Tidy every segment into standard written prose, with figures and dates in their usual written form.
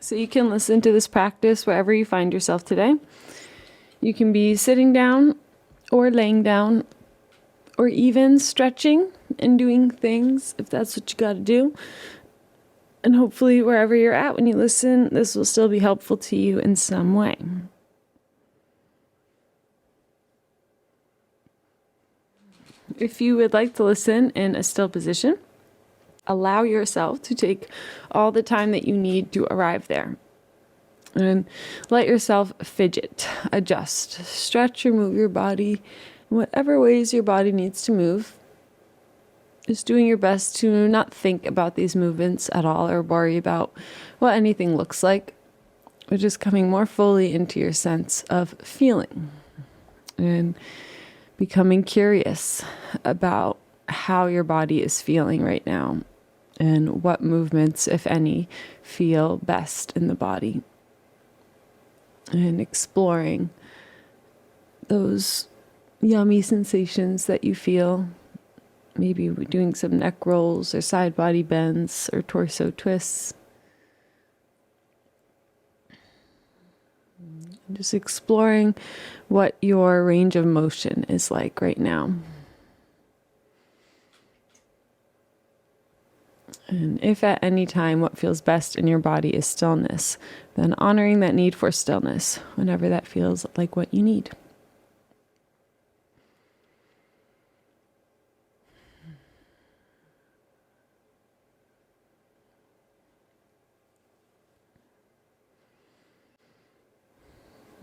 So you can listen to this practice wherever you find yourself today. You can be sitting down or laying down or even stretching and doing things if that's what you got to do. And hopefully wherever you're at when you listen, this will still be helpful to you in some way. If you would like to listen in a still position, allow yourself to take all the time that you need to arrive there. And let yourself fidget, adjust, stretch or move your body in whatever ways your body needs to move. Just doing your best to not think about these movements at all or worry about what anything looks like, but just coming more fully into your sense of feeling and becoming curious about how your body is feeling right now and what movements, if any, feel best in the body. And exploring those yummy sensations that you feel. Maybe doing some neck rolls or side body bends or torso twists. Just exploring what your range of motion is like right now. And if at any time what feels best in your body is stillness, then honoring that need for stillness whenever that feels like what you need.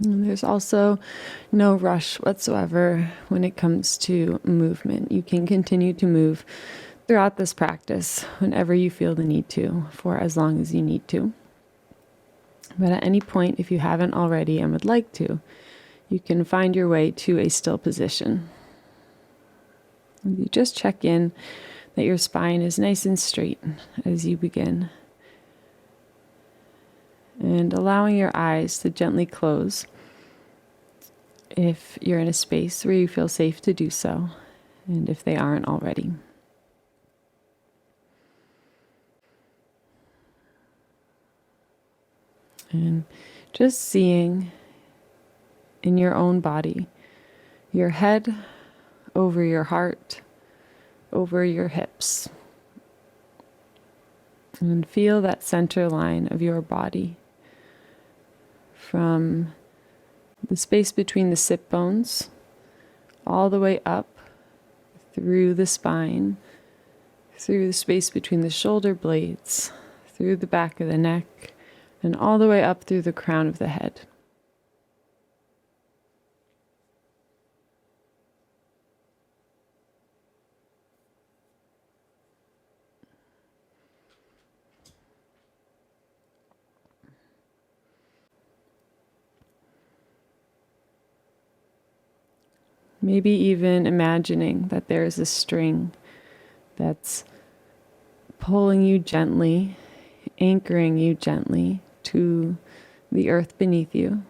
And there's also no rush whatsoever when it comes to movement. You can continue to move throughout this practice whenever you feel the need to, for as long as you need to. But at any point, if you haven't already and would like to, you can find your way to a still position. And you just check in that your spine is nice and straight as you begin. And allowing your eyes to gently close if you're in a space where you feel safe to do so, and if they aren't already. And just seeing in your own body, your head over your heart, over your hips. And feel that center line of your body from the space between the sit bones all the way up through the spine, through the space between the shoulder blades, through the back of the neck, and all the way up through the crown of the head. Maybe even imagining that there is a string that's pulling you gently, anchoring you gently to the earth beneath you.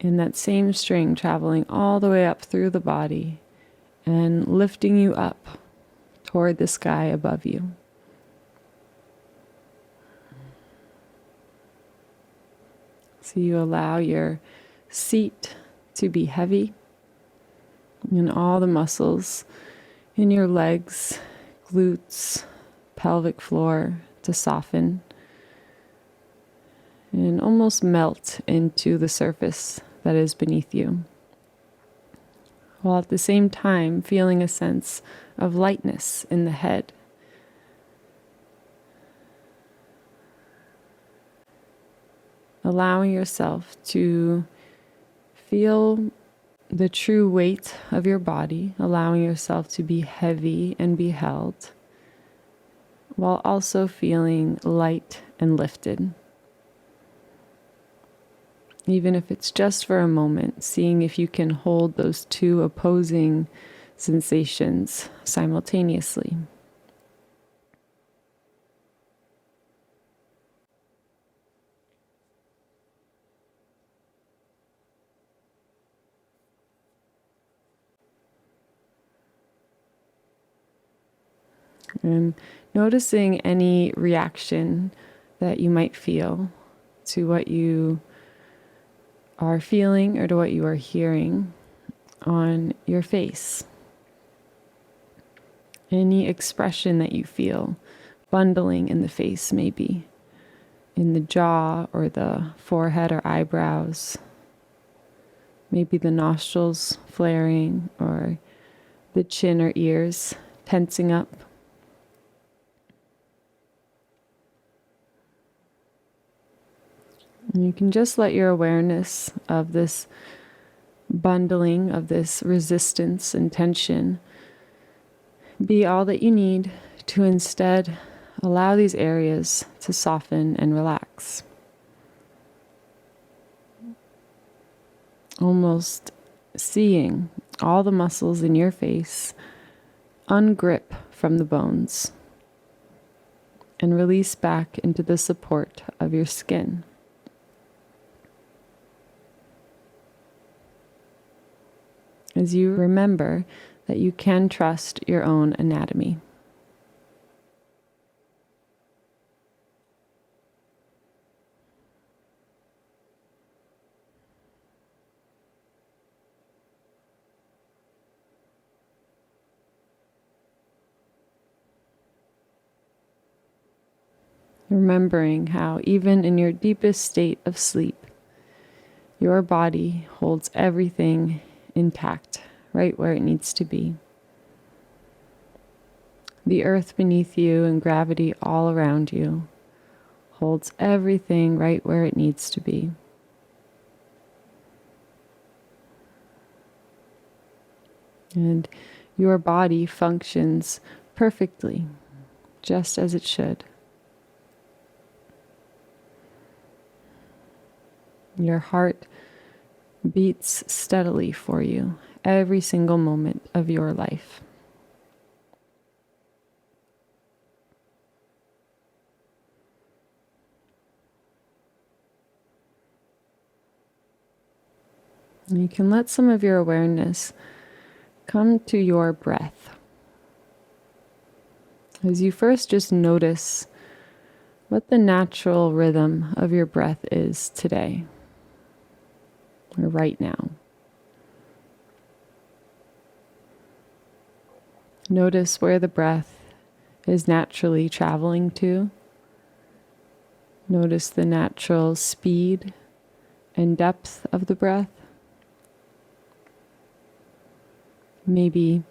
And that same string traveling all the way up through the body and lifting you up toward the sky above you. So you allow your seat to be heavy, and all the muscles in your legs, glutes, pelvic floor to soften and almost melt into the surface that is beneath you, while at the same time feeling a sense of lightness in the head. Allowing yourself to feel the true weight of your body, allowing yourself to be heavy and be held, while also feeling light and lifted. Even if it's just for a moment, seeing if you can hold those two opposing sensations simultaneously. And noticing any reaction that you might feel to what you are feeling or to what you are hearing on your face. Any expression that you feel, bundling in the face maybe, in the jaw or the forehead or eyebrows, maybe the nostrils flaring or the chin or ears tensing up. And you can just let your awareness of this bundling, of this resistance and tension, be all that you need to instead allow these areas to soften and relax. Almost seeing all the muscles in your face ungrip from the bones and release back into the support of your skin. As you remember that you can trust your own anatomy. Remembering how even in your deepest state of sleep, your body holds everything intact, right where it needs to be. The earth beneath you and gravity all around you holds everything right where it needs to be. And your body functions perfectly, just as it should. Your heart beats steadily for you every single moment of your life. And you can let some of your awareness come to your breath. As you first just notice what the natural rhythm of your breath is today, or right now. Notice where the breath is naturally traveling to. Notice the natural speed and depth of the breath. Maybe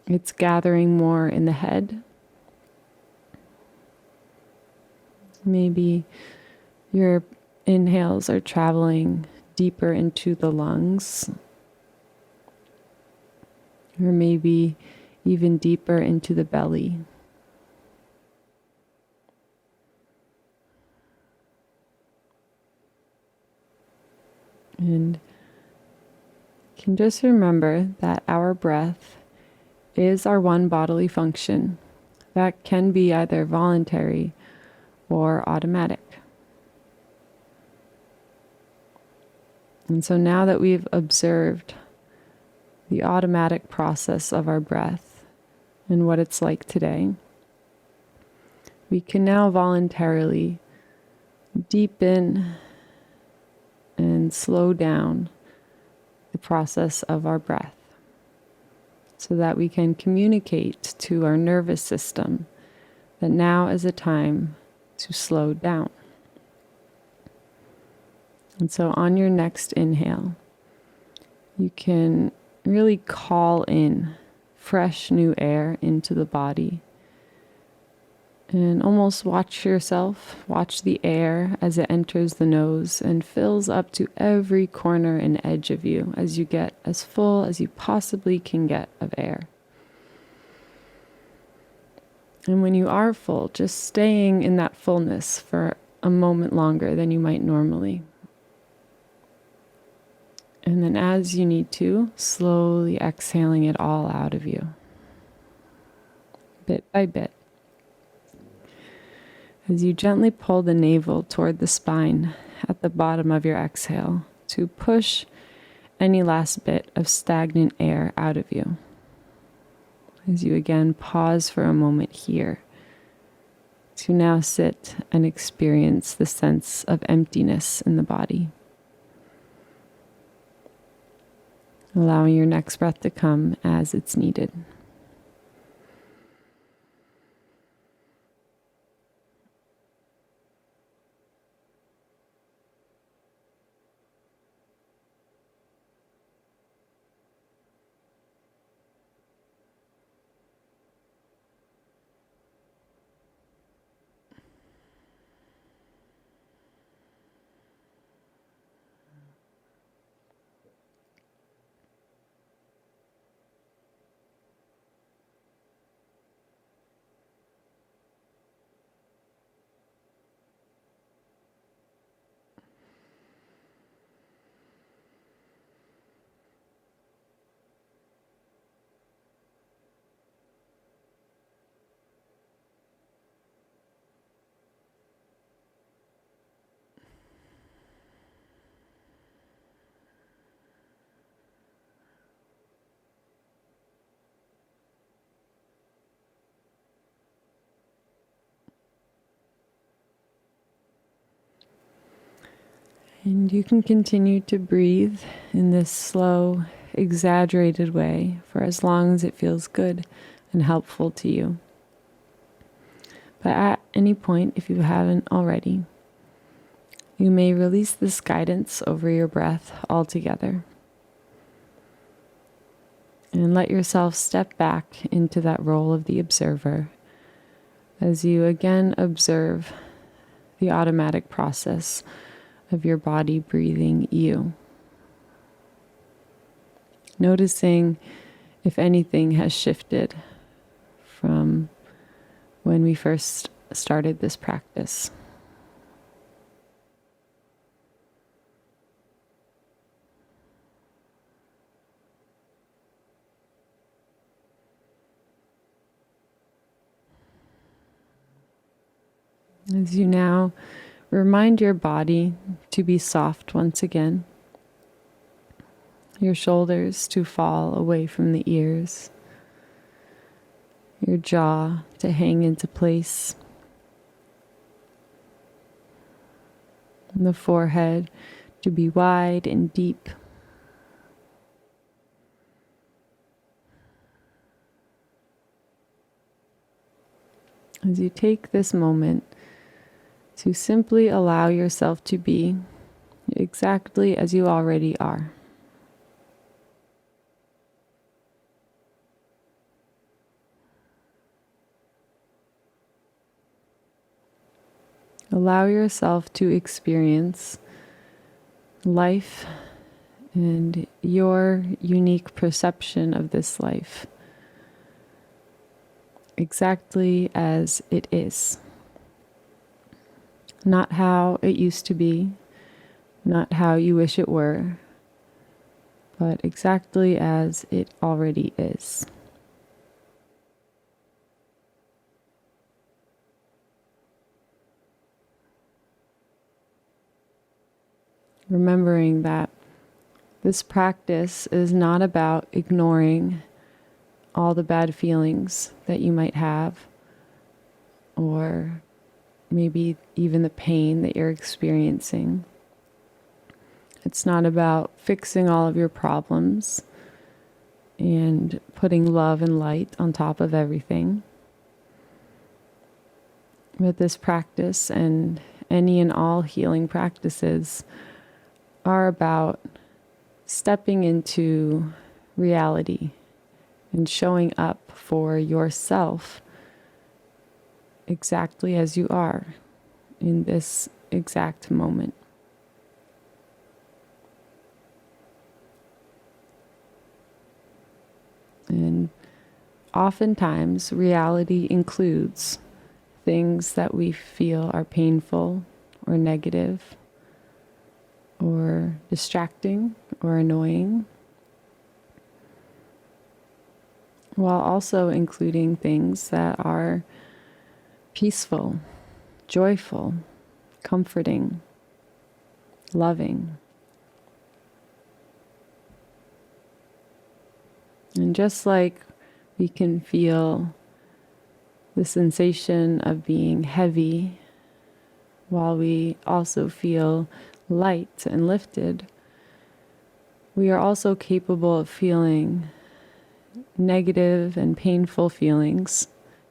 it's gathering more in the head. Maybe your inhales are traveling deeper into the lungs, or maybe even deeper into the belly. And you can just remember that our breath is our one bodily function that can be either voluntary or automatic. And so now that we've observed the automatic process of our breath and what it's like today, we can now voluntarily deepen and slow down the process of our breath so that we can communicate to our nervous system that now is a time to slow down. And so on your next inhale, you can really call in fresh new air into the body and almost watch the air as it enters the nose and fills up to every corner and edge of you as you get as full as you possibly can get of air. And when you are full, just staying in that fullness for a moment longer than you might normally. And then as you need to, slowly exhaling it all out of you, bit by bit. As you gently pull the navel toward the spine at the bottom of your exhale to push any last bit of stagnant air out of you. As you again pause for a moment here to now sit and experience the sense of emptiness in the body. Allowing your next breath to come as it's needed. And you can continue to breathe in this slow, exaggerated way for as long as it feels good and helpful to you. But at any point, if you haven't already, you may release this guidance over your breath altogether. And let yourself step back into that role of the observer as you again observe the automatic process of your body breathing you. Noticing if anything has shifted from when we first started this practice. As you now remind your body to be soft once again, your shoulders to fall away from the ears, your jaw to hang into place, and the forehead to be wide and deep. As you take this moment to simply allow yourself to be exactly as you already are. Allow yourself to experience life and your unique perception of this life exactly as it is. Not how it used to be, not how you wish it were, but exactly as it already is. Remembering that this practice is not about ignoring all the bad feelings that you might have, or maybe even the pain that you're experiencing. It's not about fixing all of your problems and putting love and light on top of everything. But this practice and any and all healing practices are about stepping into reality and showing up for yourself exactly as you are in this exact moment. And oftentimes, reality includes things that we feel are painful or negative or distracting or annoying, while also including things that are peaceful, joyful, comforting, loving. And just like we can feel the sensation of being heavy, while we also feel light and lifted, we are also capable of feeling negative and painful feelings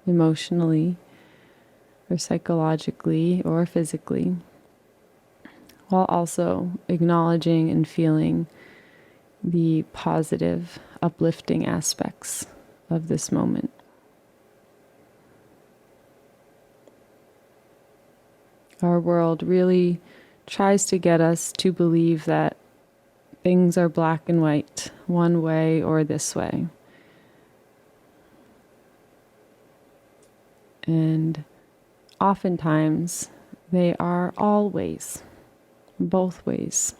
emotionally or psychologically or physically, while also acknowledging and feeling the positive, uplifting aspects of this moment. Our world really tries to get us to believe that things are black and white, one way or this way. And oftentimes, they are always, both ways.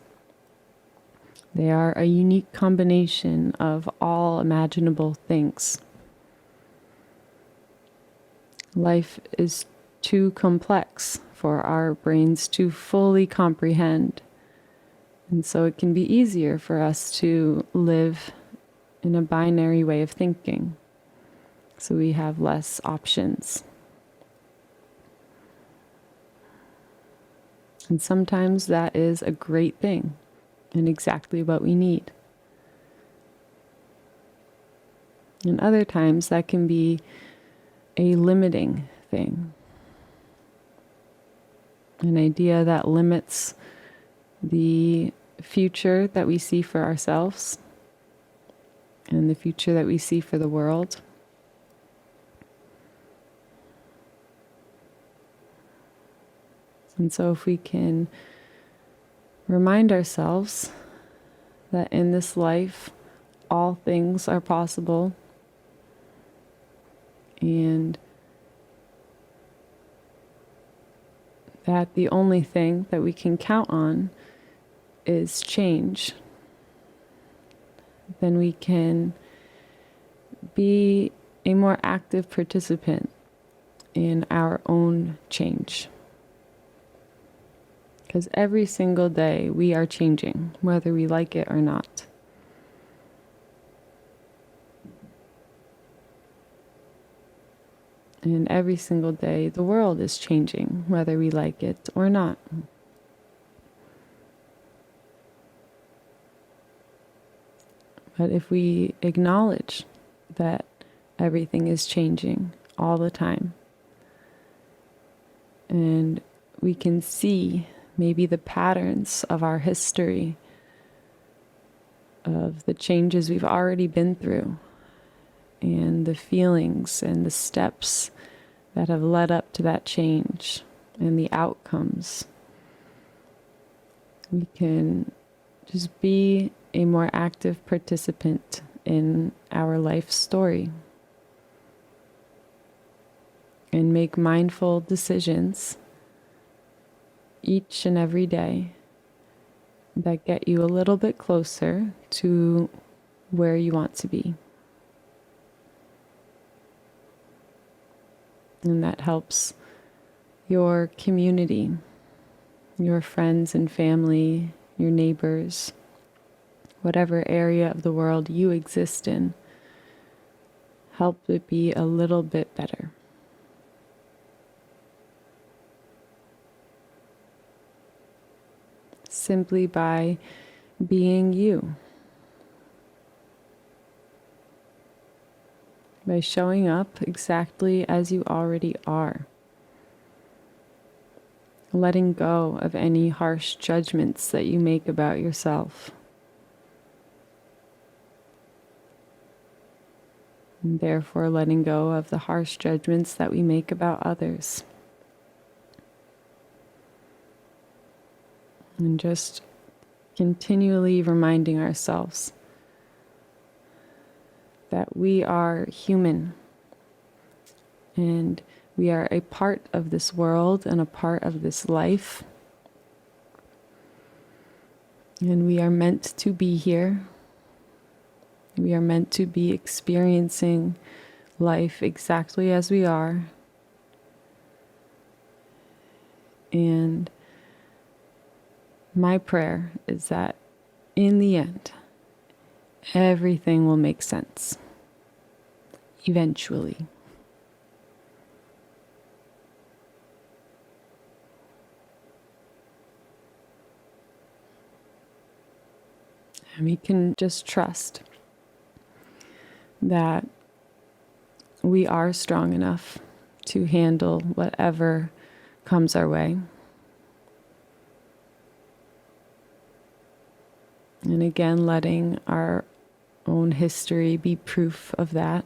They are a unique combination of all imaginable things. Life is too complex for our brains to fully comprehend. And so it can be easier for us to live in a binary way of thinking. So we have less options. And sometimes that is a great thing and exactly what we need. And other times that can be a limiting thing. An idea that limits the future that we see for ourselves and the future that we see for the world. And so if we can remind ourselves that in this life, all things are possible, and that the only thing that we can count on is change, then we can be a more active participant in our own change. Because every single day we are changing, whether we like it or not. And every single day the world is changing, whether we like it or not. But if we acknowledge that everything is changing all the time, and we can see maybe the patterns of our history, of the changes we've already been through, and the feelings and the steps that have led up to that change, and the outcomes, we can just be a more active participant in our life story and make mindful decisions each and every day that get you a little bit closer to where you want to be. And that helps your community, your friends and family, your neighbors, whatever area of the world you exist in, help it be a little bit better. Simply by being you. By showing up exactly as you already are. Letting go of any harsh judgments that you make about yourself. And therefore letting go of the harsh judgments that we make about others. And just continually reminding ourselves that we are human and we are a part of this world and a part of this life. And we are meant to be here. We are meant to be experiencing life exactly as we are. And my prayer is that in the end, everything will make sense. Eventually. And we can just trust that we are strong enough to handle whatever comes our way. And again, letting our own history be proof of that.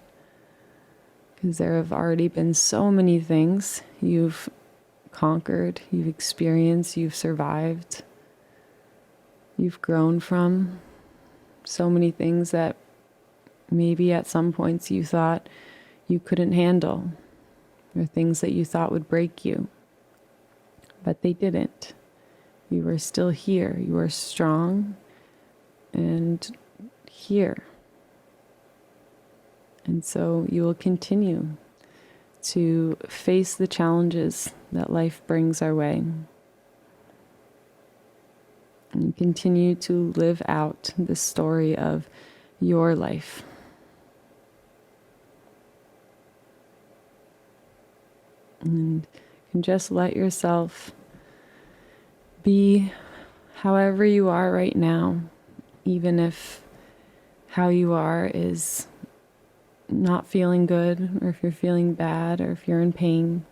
Because there have already been so many things you've conquered, you've experienced, you've survived, you've grown from. So many things that maybe at some points you thought you couldn't handle, or things that you thought would break you, but they didn't. You were still here. You were strong and here. And so you will continue to face the challenges that life brings our way. And continue to live out the story of your life. And you can just let yourself be however you are right now, even if how you are is not feeling good, or if you're feeling bad, or if you're in pain.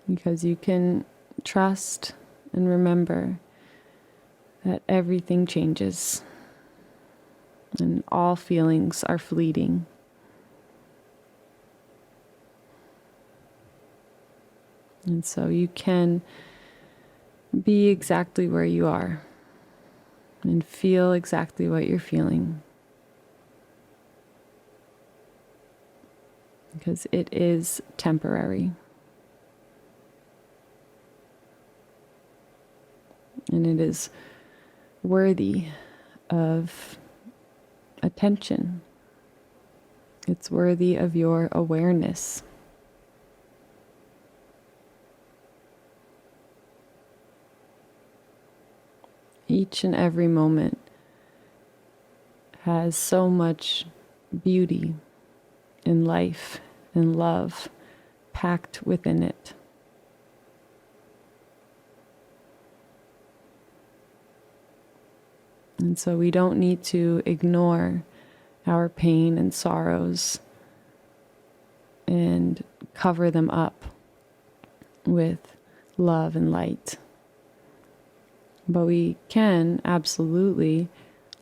Because you can trust and remember that everything changes and all feelings are fleeting. And so you can be exactly where you are and feel exactly what you're feeling. Because it is temporary. And it is worthy of attention. It's worthy of your awareness. Each and every moment has so much beauty and life and love packed within it. And so we don't need to ignore our pain and sorrows and cover them up with love and light. But we can absolutely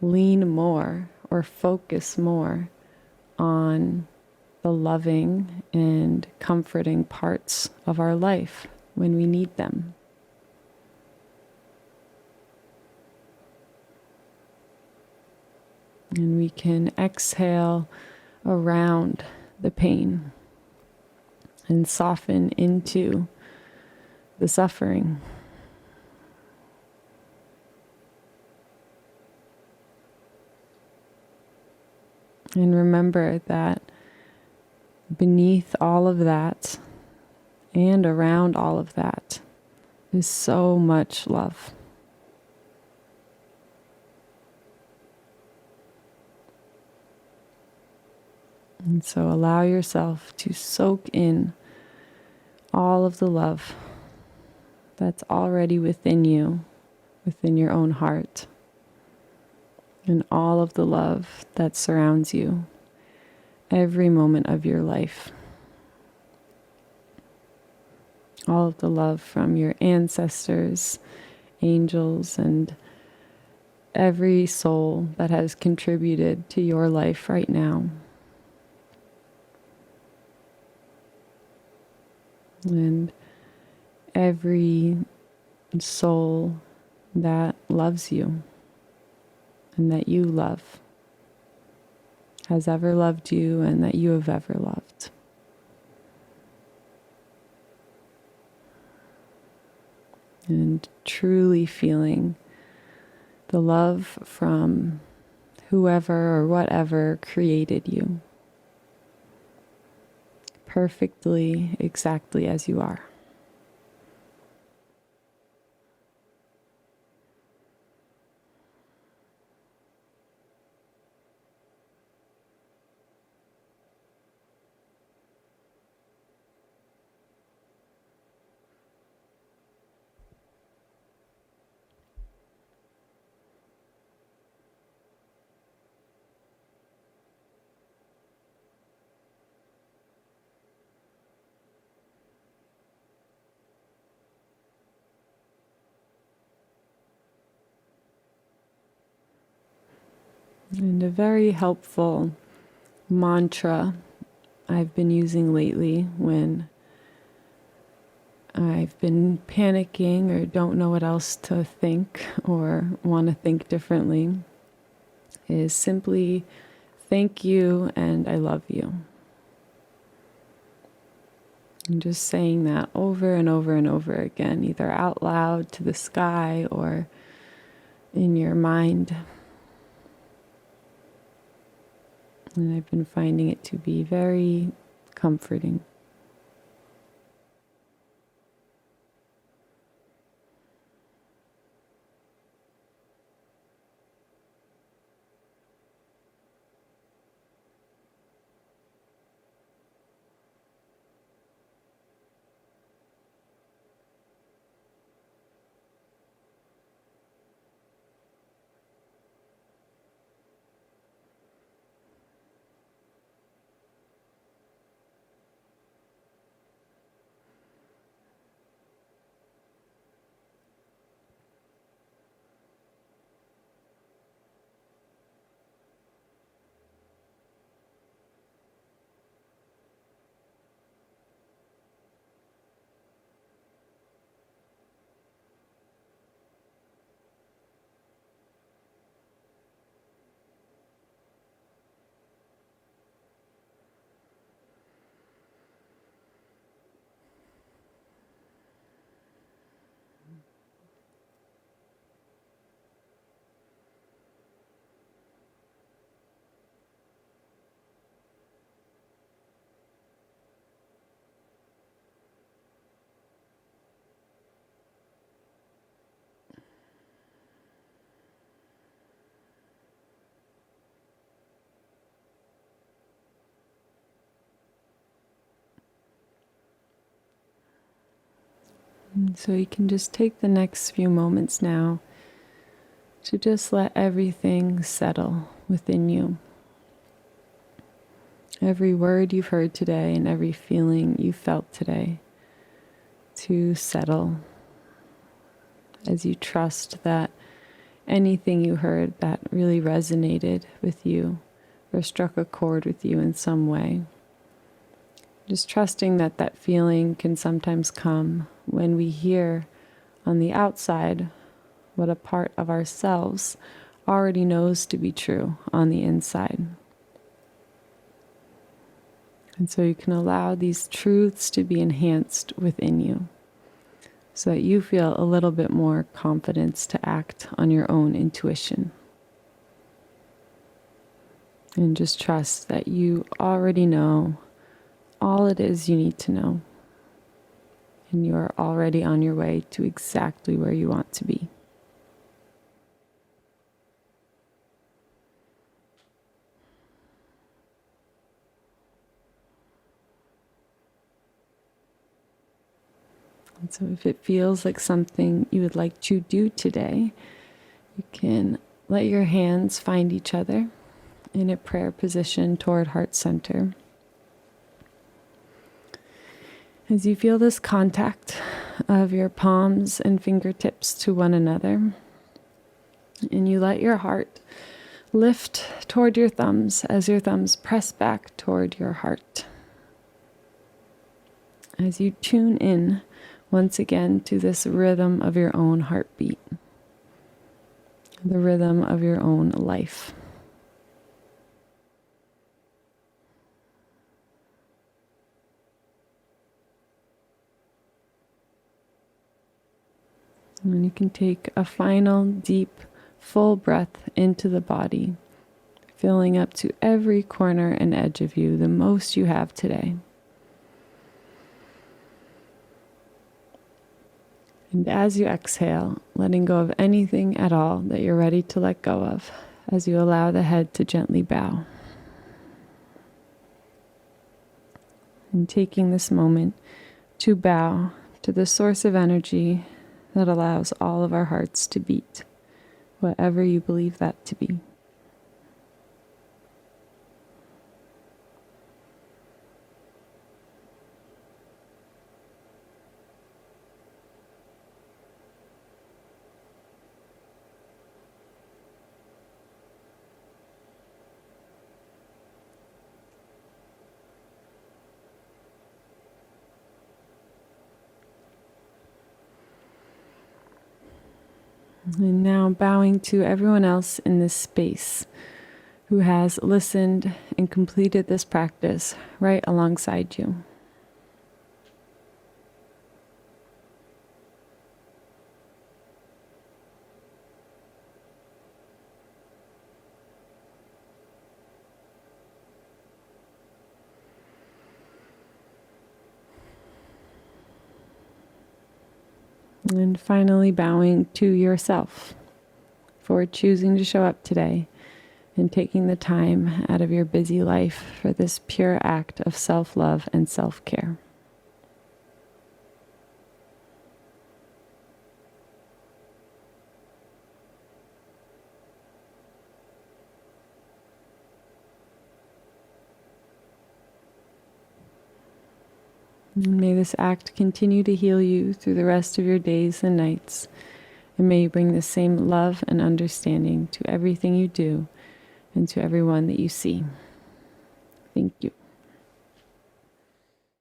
lean more or focus more on the loving and comforting parts of our life when we need them. And we can exhale around the pain and soften into the suffering. And remember that beneath all of that and around all of that is so much love. And so allow yourself to soak in all of the love that's already within you, within your own heart, and all of the love that surrounds you every moment of your life. All of the love from your ancestors, angels, and every soul that has contributed to your life right now. And every soul that loves you and that you love, has ever loved you and that you have ever loved. And truly feeling the love from whoever or whatever created you, perfectly, exactly as you are. And a very helpful mantra I've been using lately when I've been panicking or don't know what else to think or want to think differently is simply thank you and I love you. And just saying that over and over and over again, either out loud to the sky or in your mind. And I've been finding it to be very comforting. And so you can just take the next few moments now to just let everything settle within you. Every word you've heard today and every feeling you felt today to settle as you trust that anything you heard that really resonated with you or struck a chord with you in some way. Just trusting that that feeling can sometimes come when we hear on the outside what a part of ourselves already knows to be true on the inside. And so you can allow these truths to be enhanced within you so that you feel a little bit more confidence to act on your own intuition. And just trust that you already know all it is you need to know. And you are already on your way to exactly where you want to be. And so if it feels like something you would like to do today, you can let your hands find each other in a prayer position toward heart center. As you feel this contact of your palms and fingertips to one another, and you let your heart lift toward your thumbs as your thumbs press back toward your heart. As you tune in once again to this rhythm of your own heartbeat, the rhythm of your own life. And you can take a final deep, full breath into the body, filling up to every corner and edge of you, the most you have today. And as you exhale, letting go of anything at all that you're ready to let go of, as you allow the head to gently bow. And taking this moment to bow to the source of energy that allows all of our hearts to beat, whatever you believe that to be. And now bowing to everyone else in this space who has listened and completed this practice right alongside you. And finally, bowing to yourself for choosing to show up today and taking the time out of your busy life for this pure act of self-love and self-care. And may this act continue to heal you through the rest of your days and nights. And may you bring the same love and understanding to everything you do and to everyone that you see. Thank you.